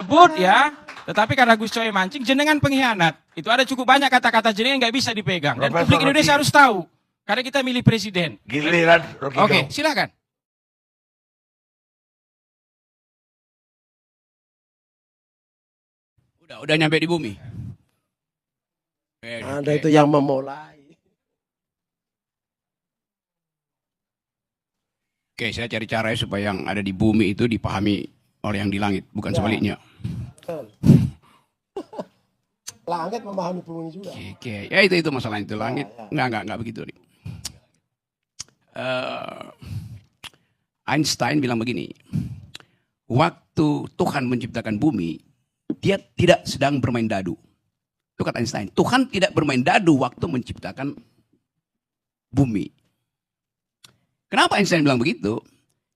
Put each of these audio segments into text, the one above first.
sebut ya, tetapi karena Gus Coy mancing, jenengan pengkhianat. Itu ada cukup banyak kata-kata jenengan nggak bisa dipegang. Dan Profesor publik Indonesia Rocky. harus tahu. Karena kita milih presiden. Giliran Rocky Oke, dong. silakan. Udah nyampe di bumi. Anda itu yang memulai. Oke, saya cari cara supaya yang ada di bumi itu dipahami oleh yang di langit, bukan sebaliknya. Langit memahami bumi juga. Oke, ya itu masalah itu langit. Enggak begitu. Einstein bilang begini, waktu Tuhan menciptakan bumi, dia tidak sedang bermain dadu. Itu kata Einstein. Tuhan tidak bermain dadu waktu menciptakan bumi. Kenapa Einstein bilang begitu?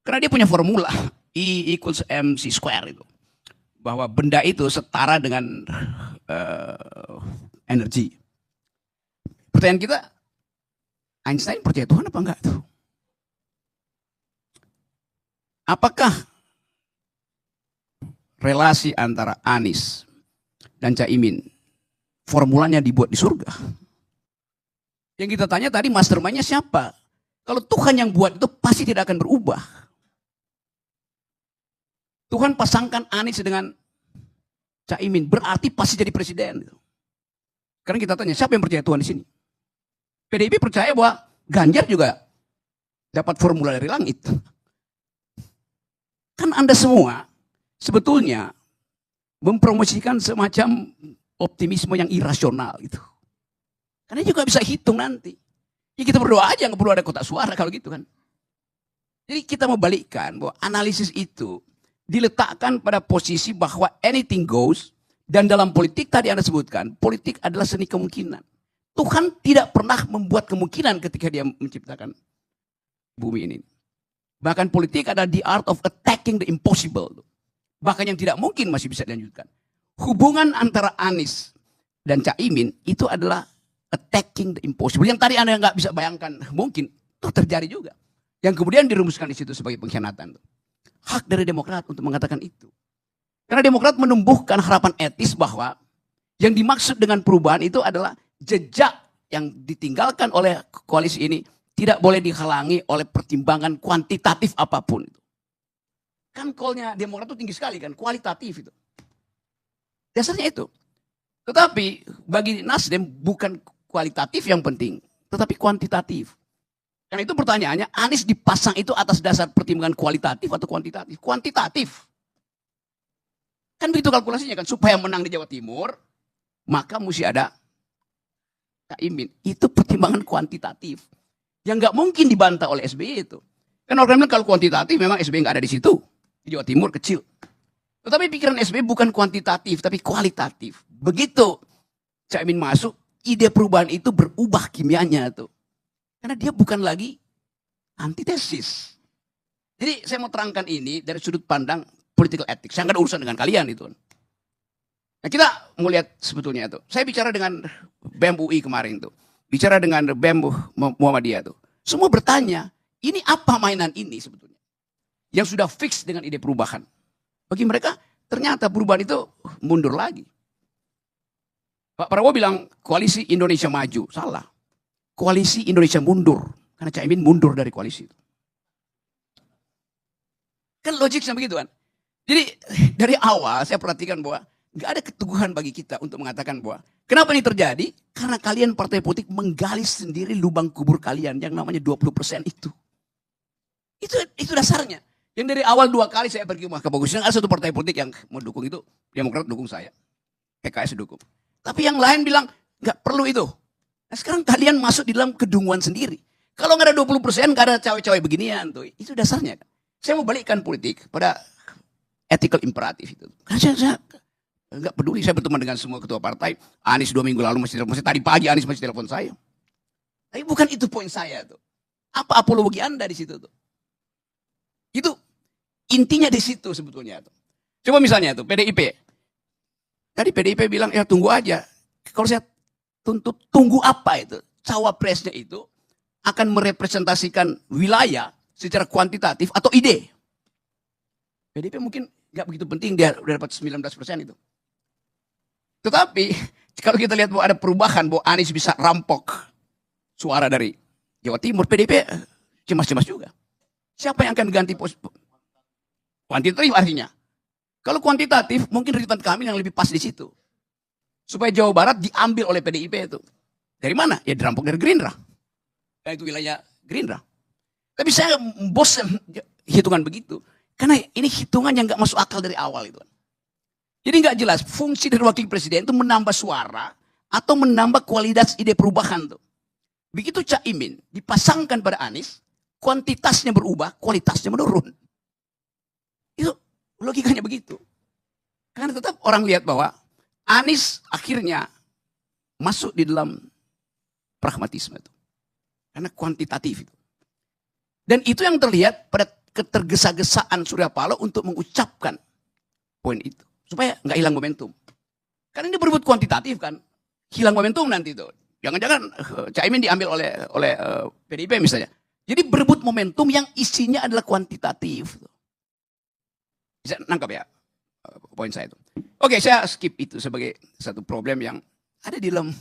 Karena dia punya formula E equals mc square itu. Bahwa benda itu setara dengan energi. Pertanyaan kita, Einstein percaya Tuhan apa enggak tuh? Apakah relasi antara Anies dan Caimin formulanya dibuat di surga? Yang kita tanya tadi mastermind-nya siapa? Kalau Tuhan yang buat itu pasti tidak akan berubah. Tuhan pasangkan Anies dengan Caimin, berarti pasti jadi presiden. Sekarang kita tanya, siapa yang percaya Tuhan di sini? PDIP percaya bahwa Ganjar juga dapat formula dari langit. Kan Anda semua sebetulnya mempromosikan semacam optimisme yang irasional itu. Karena juga bisa hitung nanti. Ya kita berdoa aja, nggak perlu ada kotak suara kalau gitu kan. Jadi kita mau balikkan bahwa analisis itu diletakkan pada posisi bahwa anything goes. Dan dalam politik tadi Anda sebutkan, politik adalah seni kemungkinan. Tuhan tidak pernah membuat kemungkinan ketika dia menciptakan bumi ini. Bahkan politik adalah the art of attacking the impossible. Bahkan yang tidak mungkin masih bisa dilanjutkan. Hubungan antara Anies dan Caimin itu adalah attacking the impossible. Yang tadi Anda nggak bisa bayangkan mungkin itu terjadi juga. Yang kemudian dirumuskan di situ sebagai pengkhianatan. Hak dari Demokrat untuk mengatakan itu. Karena Demokrat menumbuhkan harapan etis bahwa yang dimaksud dengan perubahan itu adalah jejak yang ditinggalkan oleh koalisi ini tidak boleh dihalangi oleh pertimbangan kuantitatif apapun. Kan call-nya Demokrat itu tinggi sekali kan, kualitatif itu. Dasarnya itu. Tetapi bagi Nasdem bukan kualitatif yang penting, tetapi kuantitatif. Karena itu pertanyaannya, Anies dipasang itu atas dasar pertimbangan kualitatif atau kuantitatif? Kuantitatif. Kan begitu kalkulasinya kan, supaya menang di Jawa Timur, maka mesti ada Caimin. Itu pertimbangan kuantitatif. Yang nggak mungkin dibantah oleh SBY itu. Kan orang bilang kalau kuantitatif memang SBY nggak ada di situ. Di Jawa Timur kecil. Tetapi pikiran SBY bukan kuantitatif, tapi kualitatif. Begitu Caimin masuk, ide perubahan itu berubah kimianya tuh. Karena dia bukan lagi antitesis. Jadi saya mau terangkan ini dari sudut pandang political ethics. Yang nggak ada urusan dengan kalian itu. Nah kita mau lihat sebetulnya itu. Saya bicara dengan BEM UI kemarin tuh. Bicara dengan BEM Muhammadiyah tuh. Semua bertanya, ini apa mainan ini sebetulnya? Yang sudah fix dengan ide perubahan. Bagi mereka ternyata perubahan itu mundur lagi. Pak Prabowo bilang koalisi Indonesia maju. Salah. Koalisi Indonesia mundur. Karena Caimin mundur dari koalisi itu. Kan logiknya begitu kan. Jadi dari awal saya perhatikan bahwa gak ada keteguhan bagi kita untuk mengatakan bahwa kenapa ini terjadi? Karena kalian partai politik menggali sendiri lubang kubur kalian yang namanya 20% itu. Itu dasarnya. Yang dari awal 2 kali saya pergi ke Mahkamah Konstitusi, ada satu partai politik yang mendukung itu, Demokrat dukung saya. PKS dukung. Tapi yang lain bilang gak perlu itu. Nah sekarang kalian masuk di dalam kedunguan sendiri. Kalau nggak ada 20%, nggak ada cawe-cawe beginian tuh. Itu dasarnya kan. Saya mau balikkan politik pada ethical imperatif itu. Karena saya nggak peduli, saya berteman dengan semua ketua partai. Anies 2 minggu lalu masih telepon saya, tadi pagi Anies masih telepon saya. Tapi bukan itu poin saya tuh. Apa apologi Anda di situ tuh? Itu intinya di situ sebetulnya tuh. Coba misalnya tuh PDIP. Tadi PDIP bilang ya tunggu aja. Kalau saya tuntut tunggu apa itu? Cawapresnya itu akan merepresentasikan wilayah secara kuantitatif atau ide. PDIP mungkin nggak begitu penting, dia udah dapat 19% itu. Tetapi kalau kita lihat bahwa ada perubahan, bahwa Anies bisa rampok suara dari Jawa Timur, PDIP cemas-cemas juga. Siapa yang akan ganti pos? Kuantitatif artinya. Kalau kuantitatif, mungkin Ridwan Kamil yang lebih pas di situ. Supaya Jawa Barat diambil oleh PDIP itu. Dari mana? Ya dirampok dari Gerindra. Dan itu wilayah Gerindra. Tapi saya bosan hitungan begitu. Karena ini hitungan yang nggak masuk akal dari awal itu. Jadi nggak jelas fungsi dari wakil presiden itu menambah suara atau menambah kualitas ide perubahan tuh. Begitu Cak Imin dipasangkan pada Anies, kuantitasnya berubah, kualitasnya menurun. Itu logikanya begitu. Karena tetap orang lihat bahwa Anies akhirnya masuk di dalam pragmatisme itu. Karena kuantitatif itu. Dan itu yang terlihat pada ketergesa-gesaan Surya Paloh untuk mengucapkan poin itu. Supaya nggak hilang momentum. Karena ini berebut kuantitatif kan. Hilang momentum nanti itu. Jangan-jangan Caimin diambil oleh PDIP misalnya. Jadi berebut momentum yang isinya adalah kuantitatif. Bisa nangkap ya poin saya itu. Oke, saya skip itu sebagai satu problem yang ada di dalam